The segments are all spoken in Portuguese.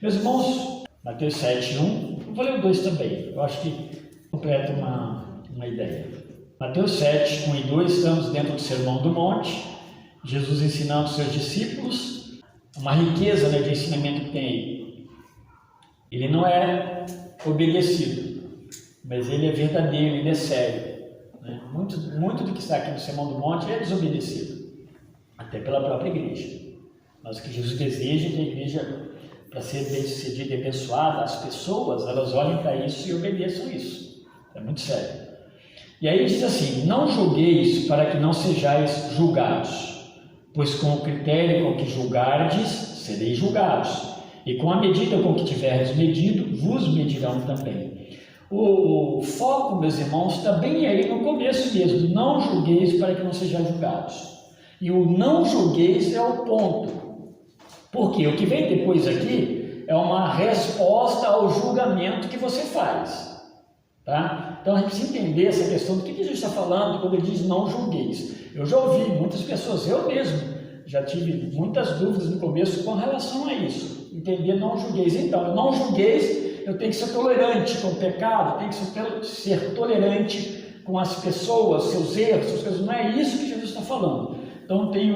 Meus irmãos, Mateus 7:1, eu vou ler o 2 também, eu acho que completa uma ideia. Mateus 7:1 e 2, estamos dentro do Sermão do Monte, Jesus ensinando os seus discípulos, uma riqueza de ensinamento que tem aí. Ele não é obedecido, mas ele é verdadeiro, ele é sério. Muito do que está aqui no Sermão do Monte é desobedecido, até pela própria igreja. Mas o que Jesus deseja é que a igreja, para ser bem-sucedida e abençoada, as pessoas, elas olhem para isso e obedeçam isso. É muito sério. E aí diz assim: não julgueis para que não sejais julgados, pois com o critério com que julgardes, sereis julgados, e com a medida com que tiverdes medido, vos medirão também. O foco, meus irmãos, está bem aí no começo mesmo: não julgueis para que não sejais julgados. E o não julgueis é o ponto. Porque o que vem depois aqui é uma resposta ao julgamento que você faz. Tá? Então a gente precisa entender essa questão do que Jesus está falando quando ele diz não julgueis. Eu já ouvi muitas pessoas, eu mesmo, já tive muitas dúvidas no começo com relação a isso. Entender não julgueis. Então, não julgueis, eu tenho que ser tolerante com o pecado, tenho que ser tolerante com as pessoas, seus erros, suas coisas. Não é isso que Jesus está falando. Então tem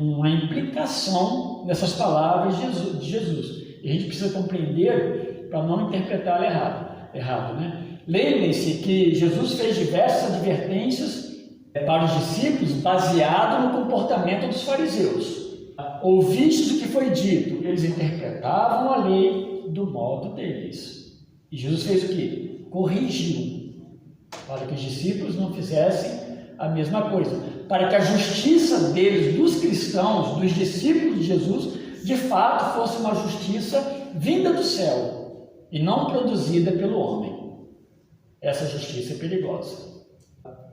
uma implicação nessas palavras de Jesus. E a gente precisa compreender para não interpretá-la errado, né? Lembrem-se que Jesus fez diversas advertências para os discípulos baseado no comportamento dos fariseus. Ouvistes o que foi dito, eles interpretavam a lei do modo deles. E Jesus fez o quê? Corrigiu, para que os discípulos não fizessem a mesma coisa, para que a justiça deles, dos cristãos, dos discípulos de Jesus, de fato fosse uma justiça vinda do céu e não produzida pelo homem. Essa justiça é perigosa.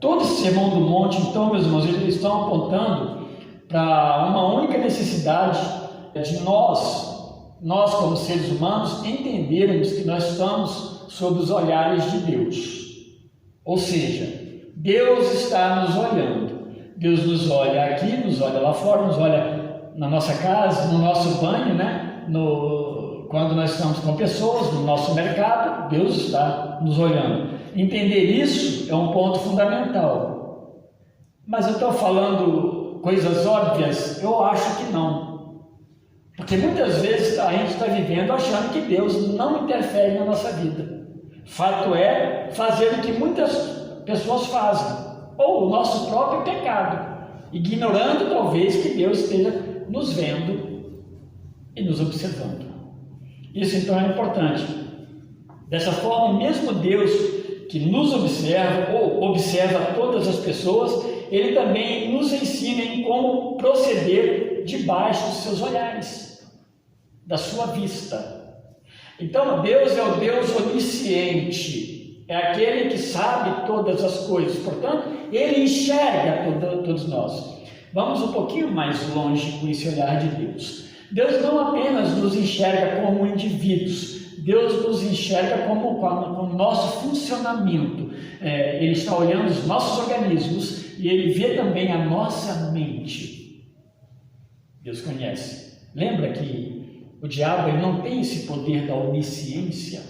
Todo esse Sermão do Monte, então, meus irmãos, eles estão apontando para uma única necessidade de nós como seres humanos, entendermos que nós estamos sob os olhares de Deus. Ou seja, Deus está nos olhando. Deus nos olha aqui, nos olha lá fora, nos olha na nossa casa, no nosso banho, né? Quando nós estamos com pessoas, no nosso mercado, Deus está nos olhando. Entender isso é um ponto fundamental. Mas eu estou falando coisas óbvias? Eu acho que não. Porque muitas vezes a gente está vivendo achando que Deus não interfere na nossa vida. Fato é fazer o que muitas pessoas fazem, ou o nosso próprio pecado, ignorando talvez que Deus esteja nos vendo e nos observando. Isso então é importante. Dessa forma, mesmo Deus que nos observa ou observa todas as pessoas, Ele também nos ensina em como proceder debaixo dos seus olhares, da sua vista. Então Deus é o Deus onisciente, é aquele que sabe todas as coisas, portanto, Ele enxerga todos nós. Vamos um pouquinho mais longe com esse olhar de Deus. Deus não apenas nos enxerga como indivíduos, Deus nos enxerga como o nosso funcionamento. Ele está olhando os nossos organismos e Ele vê também a nossa mente. Deus conhece. Lembra que o diabo ele não tem esse poder da onisciência.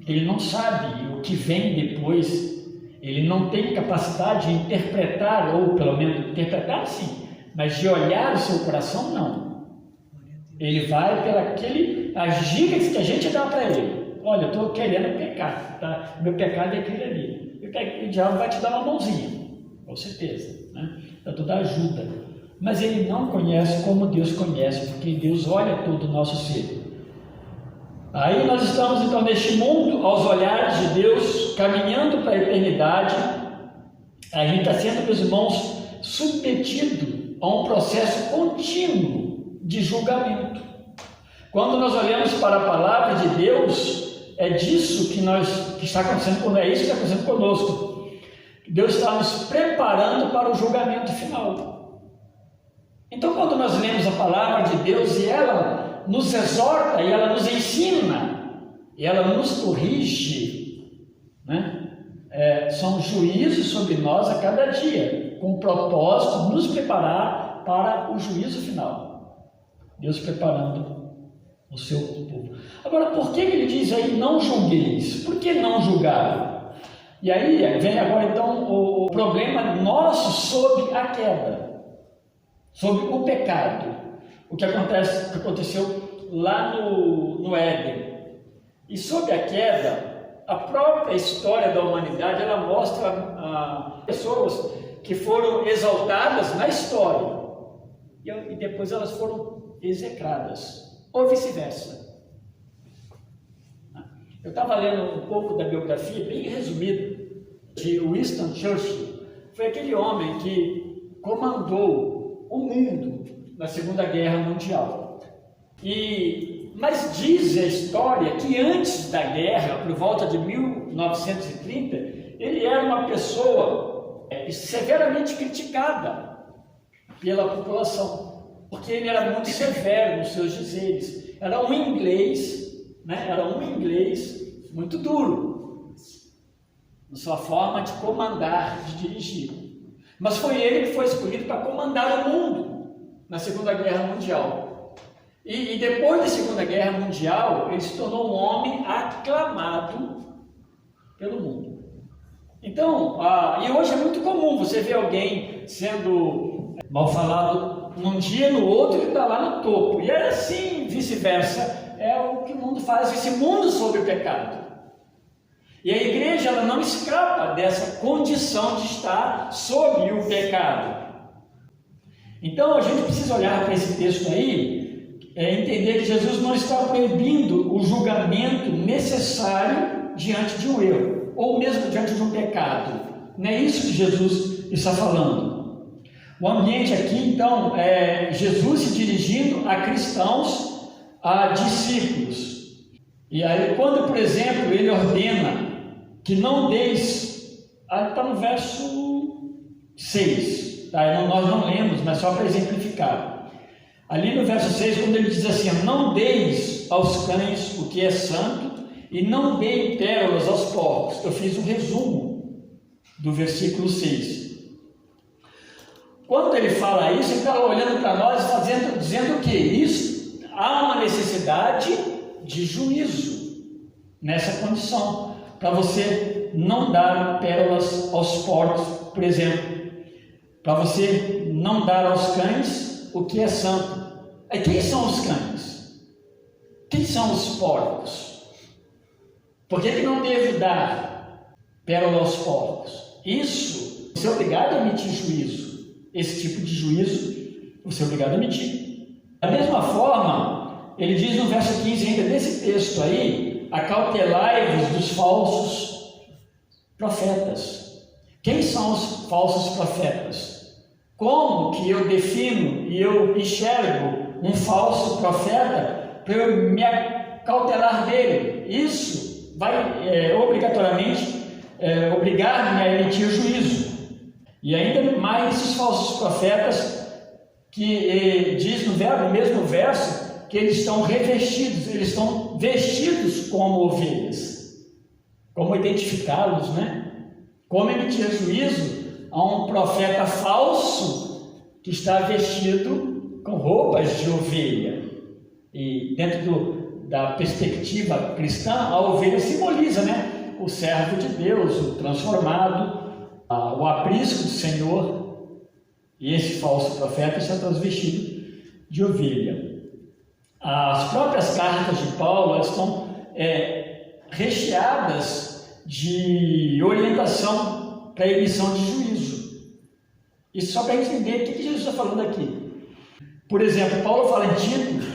Ele não sabe o que vem depois. Ele não tem capacidade de interpretar, ou pelo menos interpretar sim, mas de olhar o seu coração não. Ele vai as dicas que a gente dá para ele. Olha, eu estou querendo pecar, tá? Meu pecado é aquele ali. E o diabo vai te dar uma mãozinha, com certeza, né? Para tu dar ajuda. Mas ele não conhece como Deus conhece, porque Deus olha todo o nosso ser. Aí nós estamos então neste mundo, aos olhares de Deus, caminhando para a eternidade. A gente está sendo, meus irmãos, submetido a um processo contínuo de julgamento. Quando nós olhamos para a palavra de Deus, é disso que está acontecendo, é isso que está acontecendo conosco. Deus está nos preparando para o julgamento final. Então, quando nós lemos a palavra de Deus e ela nos exorta, e ela nos ensina, e ela nos corrige, né? São juízos sobre nós a cada dia, com o propósito de nos preparar para o juízo final. Deus preparando o seu povo. Agora, por que ele diz aí não julgueis? Por que não julgar? E aí vem agora então o problema nosso sobre a queda, sobre o pecado, o que aconteceu lá no Éden. E sobre a queda, a própria história da humanidade, ela mostra pessoas que foram exaltadas na história e depois elas foram execradas, ou vice-versa. Eu estava lendo um pouco da biografia, bem resumida, de Winston Churchill. Foi aquele homem que comandou o mundo na Segunda Guerra Mundial. Mas diz a história que antes da guerra, por volta de 1930, ele era uma pessoa severamente criticada pela população, porque ele era muito severo nos seus dizeres. Era um inglês, muito duro na sua forma de comandar, de dirigir. Mas foi ele que foi escolhido para comandar o mundo na Segunda Guerra Mundial. E depois da Segunda Guerra Mundial, ele se tornou um homem aclamado pelo mundo. Então, e hoje é muito comum você ver alguém sendo mal falado num dia, no outro ele está lá no topo. E é assim, vice-versa. É o que o mundo faz, esse mundo sobre o pecado. E a igreja, ela não escapa dessa condição de estar sob o pecado. Então a gente precisa olhar para esse texto aí, entender que Jesus não está proibindo o julgamento necessário diante de um erro, ou mesmo diante de um pecado. Não é isso que Jesus está falando. O ambiente aqui, então, é Jesus se dirigindo a cristãos, a discípulos. E aí, quando, por exemplo, ele ordena que não deis, está no verso 6, tá? Nós não lemos, mas só para exemplificar. Ali no verso 6, quando ele diz assim: não deis aos cães o que é santo, e não deem pérolas aos porcos. Eu fiz um resumo do versículo 6. Quando ele fala isso, ele está olhando para nós, dizendo o que? Isso. Há uma necessidade de juízo nessa condição, para você não dar pérolas aos porcos, por exemplo, para você não dar aos cães o que é santo. E quem são os cães? Quem são os porcos? Por que não devo dar pérola aos porcos? Isso, você é obrigado a emitir juízo. Esse tipo de juízo, você é obrigado a emitir. Da mesma forma, ele diz no verso 15 ainda desse texto aí: acautelai-vos dos falsos profetas. Quem são os falsos profetas? Como que eu defino e eu enxergo um falso profeta para eu me acautelar dele? Isso vai obrigatoriamente obrigar-me a emitir juízo. E ainda mais esses falsos profetas que diz no mesmo verso que eles estão revestidos, eles estão vestidos como ovelhas. Como identificá-los, né? Como emitir juízo a um profeta falso que está vestido com roupas de ovelha. E dentro da perspectiva cristã, a ovelha simboliza, né? O servo de Deus, o transformado, o aprisco do Senhor. E esse falso profeta está transvestido de ovelha. As próprias cartas de Paulo, elas estão recheadas de orientação para a emissão de juízo. Isso só para entender o que Jesus está falando aqui. Por exemplo, Paulo fala em Tito: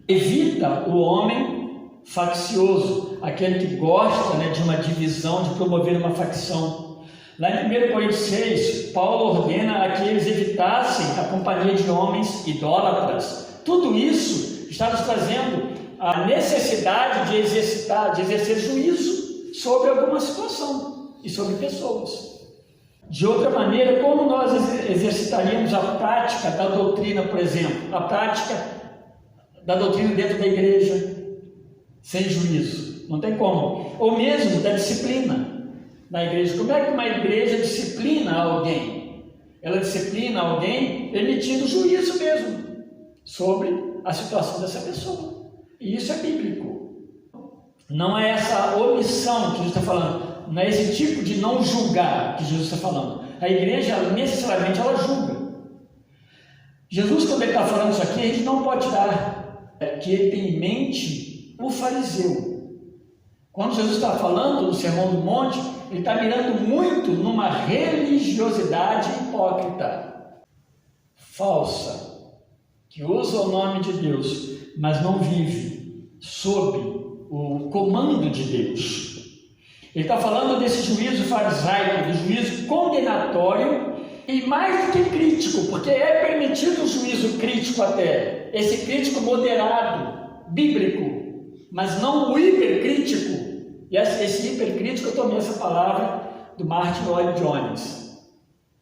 evita o homem faccioso, aquele que gosta, né, de uma divisão, de promover uma facção. Lá em 1 Coríntios 6, Paulo ordena a que eles evitassem a companhia de homens idólatras. Tudo isso está nos trazendo a necessidade de exercer juízo sobre alguma situação e sobre pessoas. De outra maneira, como nós exercitaríamos a prática da doutrina, por exemplo, a prática da doutrina dentro da igreja, sem juízo? Não tem como. Ou mesmo da disciplina na igreja. Como é que uma igreja disciplina alguém? Ela disciplina alguém emitindo juízo mesmo sobre a situação dessa pessoa. E isso é bíblico. Não é essa omissão que Jesus está falando, não é esse tipo de não julgar que Jesus está falando. A igreja, necessariamente, ela julga. Jesus, quando ele está falando isso aqui, a gente não pode dar que ele tem em mente o fariseu. Quando Jesus está falando no Sermão do Monte, ele está mirando muito numa religiosidade hipócrita, falsa, que usa o nome de Deus, mas não vive sob o comando de Deus. Ele está falando desse juízo farisaico, do juízo condenatório e mais do que crítico, porque é permitido o juízo crítico até, esse crítico moderado, bíblico, mas não o hipercrítico. E esse hipercrítico, eu tomei essa palavra do Martin Lloyd-Jones.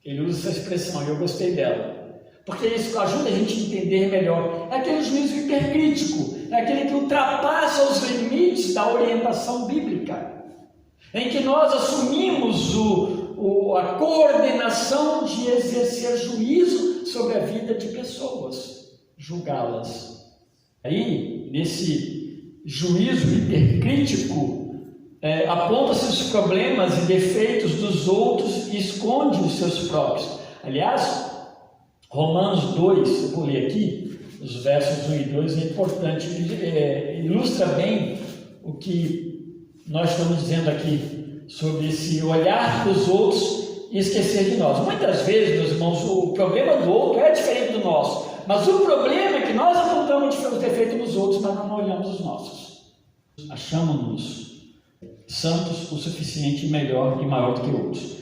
Ele usa essa expressão e eu gostei dela, porque isso ajuda a gente a entender melhor. É aquele juízo hipercrítico, é aquele que ultrapassa os limites da orientação bíblica, em que nós assumimos a coordenação de exercer juízo sobre a vida de pessoas, julgá-las. Aí, nesse juízo hipercrítico, aponta-se os problemas e defeitos dos outros e esconde os seus próprios. Aliás, Romanos 2, eu vou ler aqui, os versos 1 e 2, é importante, ilustra bem o que nós estamos dizendo aqui sobre esse olhar para os outros e esquecer de nós. Muitas vezes, meus irmãos, o problema do outro é diferente do nosso, mas o problema é que nós apontamos os defeitos dos outros, mas não olhamos os nossos. Achamos-nos santos o suficiente, melhor e maior do que outros.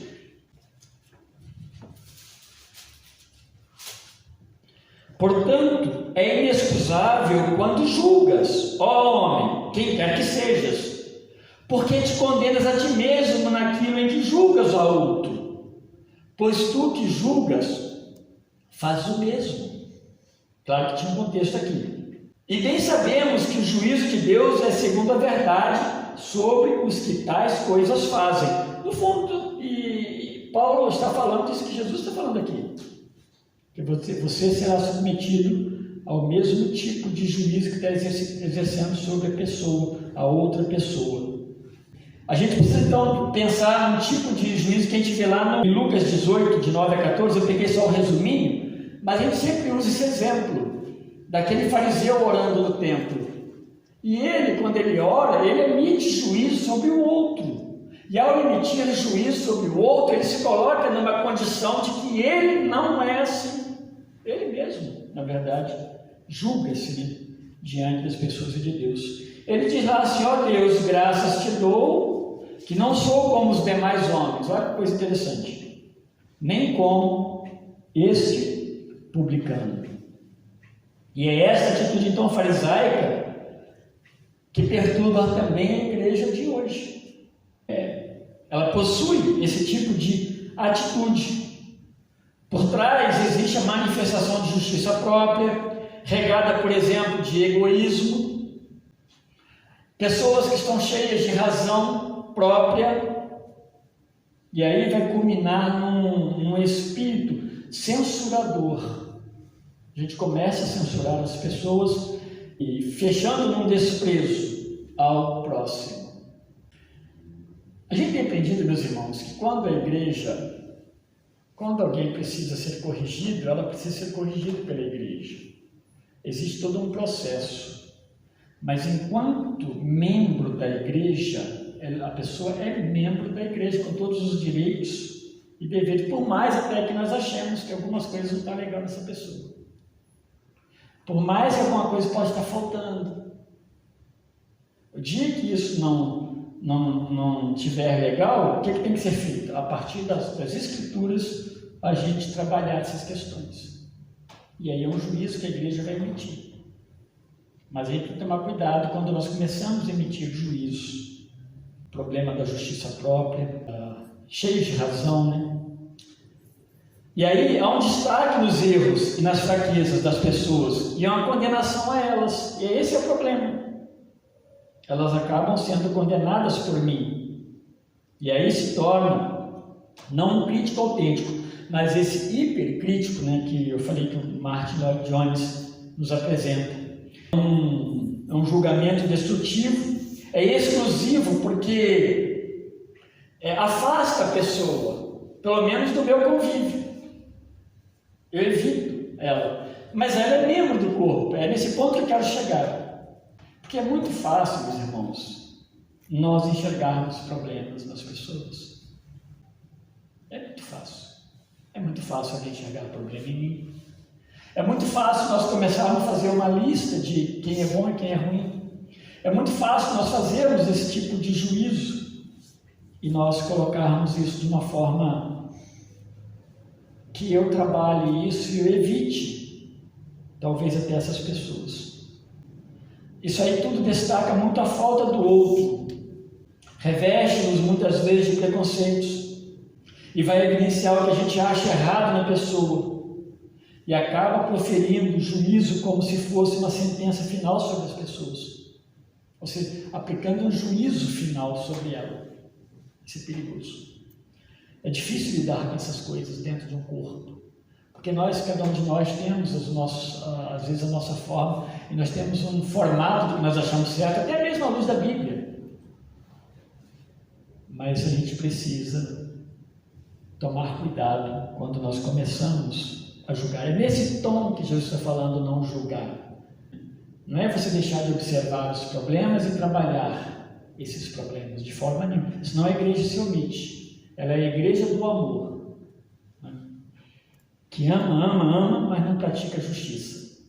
Portanto, é inexcusável quando julgas, ó homem, quem quer que sejas, porque te condenas a ti mesmo naquilo em que julgas ao outro, pois tu que julgas, fazes o mesmo. Claro que tinha um contexto aqui. E bem sabemos que o juízo de Deus é segundo a verdade sobre os que tais coisas fazem. No fundo, e Paulo está falando disso que Jesus está falando aqui, que você será submetido ao mesmo tipo de juízo que está exercendo sobre a pessoa, a outra pessoa. A gente precisa então pensar no tipo de juízo que a gente vê lá em Lucas 18, de 9 a 14, eu peguei só o resuminho, mas a gente sempre usa esse exemplo, daquele fariseu orando no templo. E ele, quando ele ora, ele emite juízo sobre o outro. E ao emitir juízo sobre o outro, ele se coloca numa condição de que ele não é assim. Ele mesmo, na verdade, julga-se diante das pessoas e de Deus. Ele diz lá assim, ó Deus, graças te dou, que não sou como os demais homens. Olha que coisa interessante. Nem como este publicano. E é essa atitude então farisaica que perturba também a igreja de hoje. Ela possui esse tipo de atitude. Por trás existe a manifestação de justiça própria, regada, por exemplo, de egoísmo. Pessoas que estão cheias de razão própria, e aí vai culminar num espírito censurador. A gente começa a censurar as pessoas e fechando num desprezo ao próximo. A gente tem aprendido, meus irmãos, que quando alguém precisa ser corrigido, ela precisa ser corrigida pela igreja. Existe todo um processo. Mas enquanto membro da igreja, a pessoa é membro da igreja com todos os direitos e deveres, por mais até que nós achemos que algumas coisas não estão legais nessa pessoa. Por mais que alguma coisa pode estar faltando. O dia que isso não estiver legal, o que tem que ser feito? A partir das escrituras, a gente trabalhar essas questões. E aí é um juízo que a igreja vai emitir. Mas a gente tem que tomar cuidado quando nós começamos a emitir juízos. Problema da justiça própria, cheio de razão, né? E aí há um destaque nos erros e nas fraquezas das pessoas e há uma condenação a elas. E esse é o problema. Elas acabam sendo condenadas por mim. E aí se torna não um crítico autêntico, mas esse hipercrítico, né, que eu falei que o Martin Lloyd-Jones nos apresenta. Um é um julgamento destrutivo, é exclusivo porque afasta a pessoa, pelo menos do meu convívio. Eu evito ela, mas ela é membro do corpo, é nesse ponto que eu quero chegar. Porque é muito fácil, meus irmãos, nós enxergarmos problemas nas pessoas. É muito fácil. É muito fácil alguém enxergar problema em mim. É muito fácil nós começarmos a fazer uma lista de quem é bom e quem é ruim. É muito fácil nós fazermos esse tipo de juízo e nós colocarmos isso de uma forma que eu trabalhe isso e eu evite, talvez até essas pessoas. Isso aí tudo destaca muito a falta do outro, reveste-nos muitas vezes de preconceitos e vai evidenciar o que a gente acha errado na pessoa e acaba proferindo juízo como se fosse uma sentença final sobre as pessoas. Ou seja, aplicando um juízo final sobre ela. Isso é perigoso. É difícil lidar com essas coisas dentro de um corpo, porque cada um de nós temos às vezes a nossa forma, e nós temos um formato do que nós achamos certo, até mesmo à luz da Bíblia. Mas a gente precisa tomar cuidado quando nós começamos a julgar. É nesse tom que Jesus está falando, não julgar. Não é você deixar de observar os problemas e trabalhar esses problemas de forma nenhuma. Senão a igreja se omite. Ela é a igreja do amor, né? Que ama, mas não pratica justiça.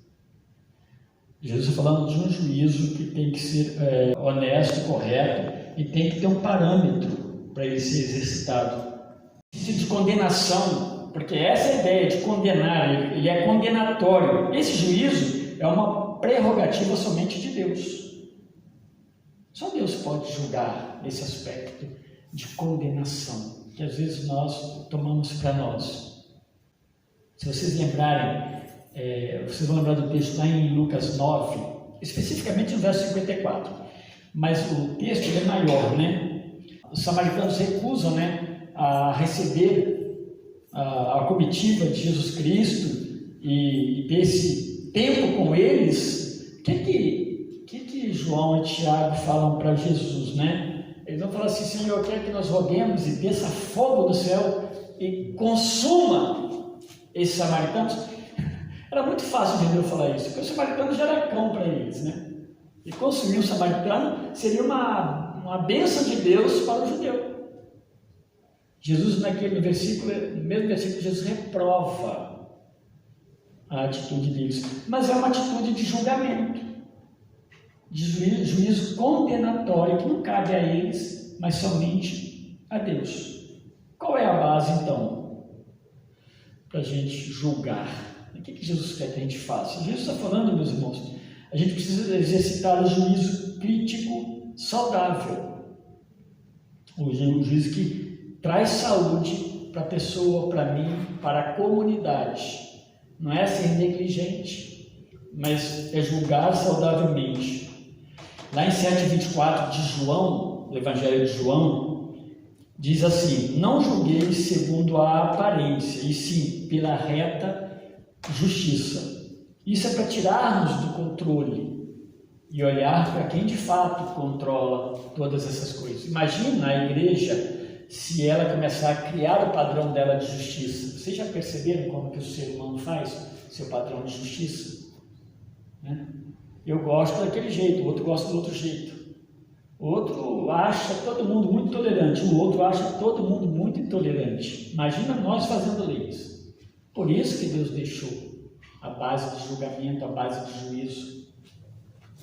Jesus está falando de um juízo que tem que ser honesto, correto, e tem que ter um parâmetro para ele ser exercitado. De condenação, porque essa é a ideia de condenar, ele é condenatório. Esse juízo é uma prerrogativa somente de Deus. Só Deus pode julgar esse aspecto de condenação, que às vezes nós tomamos para nós. Se vocês lembrarem, vocês vão lembrar do texto lá em Lucas 9, especificamente no verso 54, mas o texto é maior, né? Os samaritanos recusam, né, a receber a comitiva de Jesus Cristo e ter esse tempo com eles. O que João e Tiago falam para Jesus, né? Eles vão falar assim: Senhor, quer que nós roguemos e desça fogo do céu e consuma esses samaritanos? Era muito fácil de Deus falar isso, porque o samaritano já era cão para eles, né? E consumir o samaritano seria uma bênção de Deus para o judeu. Jesus, no mesmo versículo, Jesus reprova a atitude deles, mas é uma atitude de julgamento, de juízo condenatório, que não cabe a eles, mas somente a Deus. Qual é a base, então, para a gente julgar? O que Jesus quer que a gente faça? Jesus está falando, meus irmãos, a gente precisa exercitar o juízo crítico saudável, o juízo que traz saúde para a pessoa, para mim, para a comunidade. Não é ser negligente, mas é julgar saudavelmente. Lá em 7,24 de João, o Evangelho de João, diz assim: não julgueis segundo a aparência, e sim pela reta justiça. Isso é para tirarmos do controle e olhar para quem de fato controla todas essas coisas. Imagina a igreja se ela começar a criar o padrão dela de justiça. Vocês já perceberam como que o ser humano faz seu padrão de justiça? Né? Eu gosto daquele jeito, o outro gosta do outro jeito. O outro acha todo mundo muito tolerante, o outro acha todo mundo muito intolerante. Imagina nós fazendo leis. Por isso que Deus deixou a base de julgamento, a base de juízo,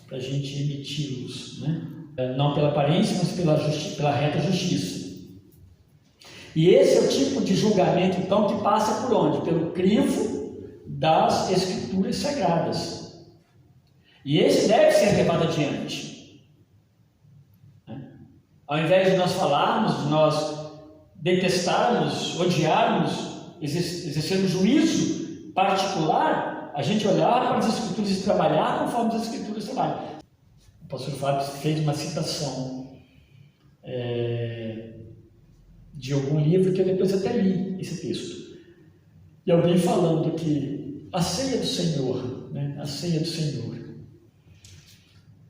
para a gente emiti-los, né? Não pela aparência, mas pela reta justiça. E esse é o tipo de julgamento, então, que passa por onde? Pelo crivo das Escrituras Sagradas. E esse deve ser levado adiante. Ao invés de nós falarmos, de nós detestarmos, odiarmos, exercermos juízo particular, a gente olhar para as Escrituras e trabalhar conforme as Escrituras trabalham. O pastor Fábio fez uma citação de algum livro que eu depois até li esse texto. E alguém falando que a ceia do Senhor, né, a ceia do Senhor,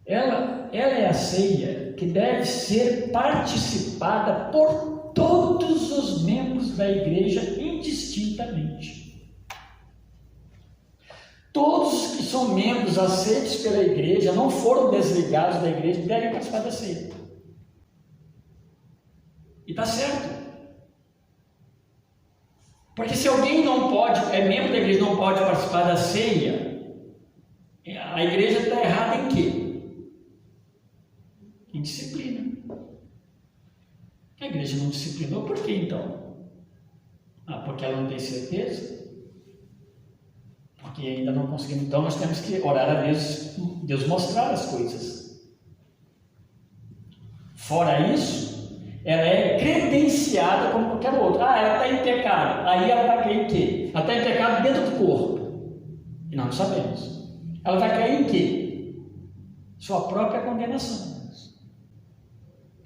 ela é a ceia que deve ser participada por todos os membros da igreja indistintamente. Todos os que são membros aceitos pela igreja, não foram desligados da igreja, devem participar da ceia. E está certo. Porque se alguém não pode, é membro da igreja, não pode participar da ceia, a igreja está errada em quê? Em disciplina. A igreja não disciplinou, por quê então? Porque ela não tem certeza? Porque ainda não conseguimos. Então nós temos que orar a Deus mostrar as coisas. Fora isso, ela é credenciada como qualquer outra. Ela está em pecado. Aí ela vai cair em quê? Ela está em pecado dentro do corpo. E nós não sabemos. Ela vai cair em quê? Sua própria condenação.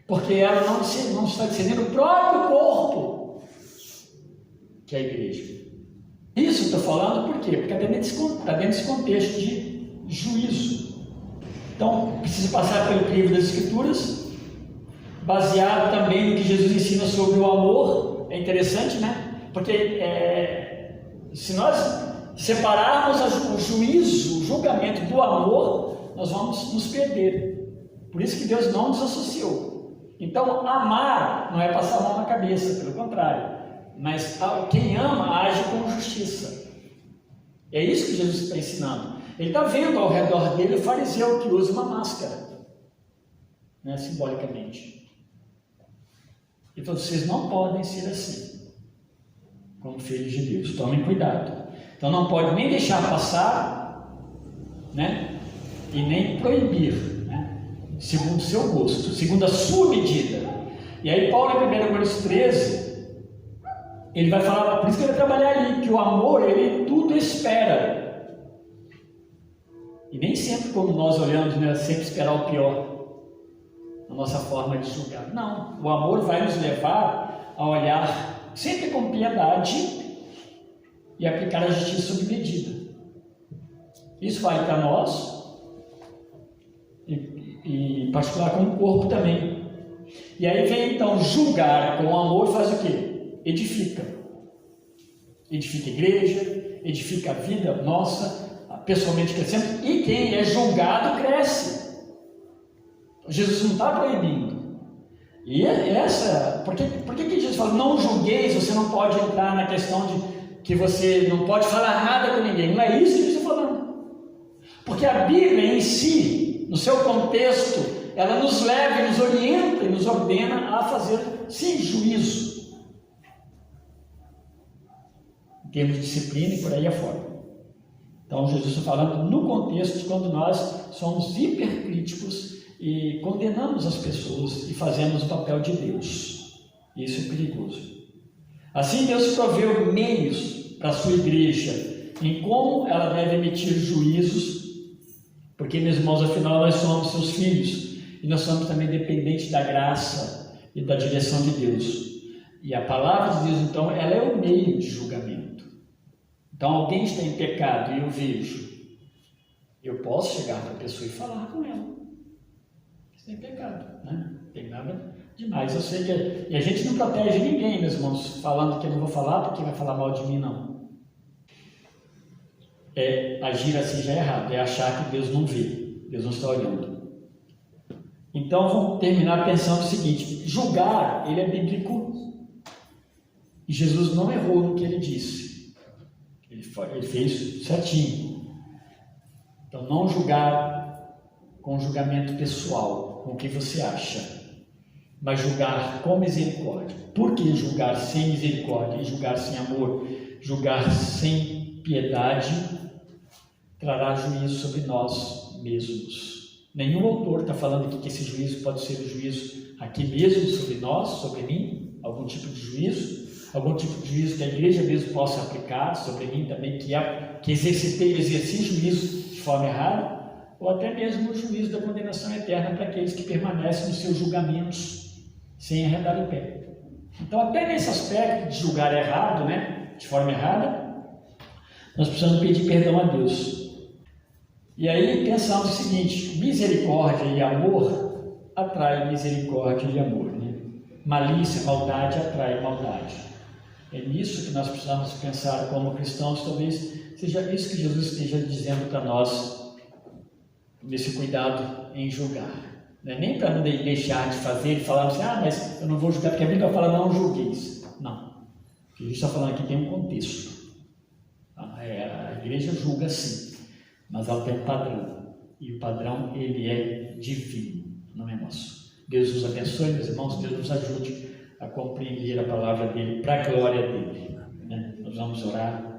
Porque ela não está discernindo o próprio corpo, que é a igreja. Isso estou falando por quê? Porque está dentro desse contexto de juízo. Então, precisa passar pelo crivo das Escrituras, baseado também no que Jesus ensina sobre o amor. É interessante, né? Porque se nós separarmos o juízo, o julgamento do amor, nós vamos nos perder. Por isso que Deus não nos associou. Então, amar não é passar a mão na cabeça, pelo contrário. Mas quem ama age com justiça. É isso que Jesus está ensinando. Ele está vendo ao redor dele o fariseu que usa uma máscara, né, simbolicamente. Ele falou: vocês não podem ser assim, como filhos de Deus. Tomem cuidado. Então não pode nem deixar passar, né, e nem proibir, né, segundo o seu gosto, segundo a sua medida. E aí Paulo, em 1 Coríntios 13, ele vai falar, por isso que ele vai trabalhar ali, que o amor, ele tudo espera. E nem sempre, como nós olhamos, né, sempre esperar o pior, a nossa forma de julgar. Não, o amor vai nos levar a olhar sempre com piedade e aplicar a justiça sob medida. Isso vale para nós e em particular com o corpo também. E aí vem então julgar com amor, faz o quê? Edifica a igreja, edifica a vida nossa, pessoalmente crescendo, e quem é julgado cresce. Jesus não está proibindo. E por que Jesus fala, não julgueis, você não pode entrar na questão de que você não pode falar nada com ninguém? Não é isso que ele está falando. Porque a Bíblia em si, no seu contexto, ela nos leva, nos orienta e nos ordena a fazer, sim, juízo. Em termos de disciplina e por aí afora. Então Jesus está falando no contexto de quando nós somos hipercríticos e condenamos as pessoas e fazemos o papel de Deus. Isso é perigoso. Assim Deus proveu meios para a sua igreja em como ela deve emitir juízos, porque, meus irmãos, afinal nós somos seus filhos e nós somos também dependentes da graça e da direção de Deus. E a palavra de Deus, então, ela é o meio de julgamento. Então, alguém está em pecado e eu vejo, eu posso chegar para a pessoa e falar com ela. Isso é pecado, né? Não tem nada demais. Eu sei que a gente não protege ninguém, meus irmãos, falando que eu não vou falar porque vai falar mal de mim, não. Agir assim já é errado, é achar que Deus não vê, Deus não está olhando. Então, vamos terminar pensando o seguinte: julgar, ele é bíblico. E Jesus não errou no que ele disse. Ele fez certinho. Então, não julgar com julgamento pessoal, com o que você acha, mas julgar com misericórdia. Por que julgar sem misericórdia e julgar sem amor, julgar sem piedade, trará juízo sobre nós mesmos? Nenhum autor está falando aqui que esse juízo pode ser o juízo aqui mesmo sobre nós, sobre mim, algum tipo de juízo, algum tipo de juízo que a igreja mesmo possa aplicar sobre mim também, que exerci juízo de forma errada, ou até mesmo o juízo da condenação eterna para aqueles que permanecem nos seus julgamentos sem arredar o pé. Então, até nesse aspecto de julgar errado, né, de forma errada, nós precisamos pedir perdão a Deus. E aí pensamos o seguinte: misericórdia e amor atrai misericórdia e amor, né? Malícia, maldade atrai maldade. É nisso que nós precisamos pensar como cristãos. Talvez seja isso que Jesus esteja dizendo para nós, nesse cuidado em julgar. Não é nem para não deixar de fazer e falar assim, mas eu não vou julgar, porque a Bíblia fala não julgueis. Não. O que a gente está falando aqui tem um contexto. A igreja julga sim, mas ela tem um padrão. E o padrão, ele é divino, não é nosso. Deus nos abençoe, meus irmãos, Deus nos ajude a compreender a palavra dele para a glória dele. Né? Nós vamos orar.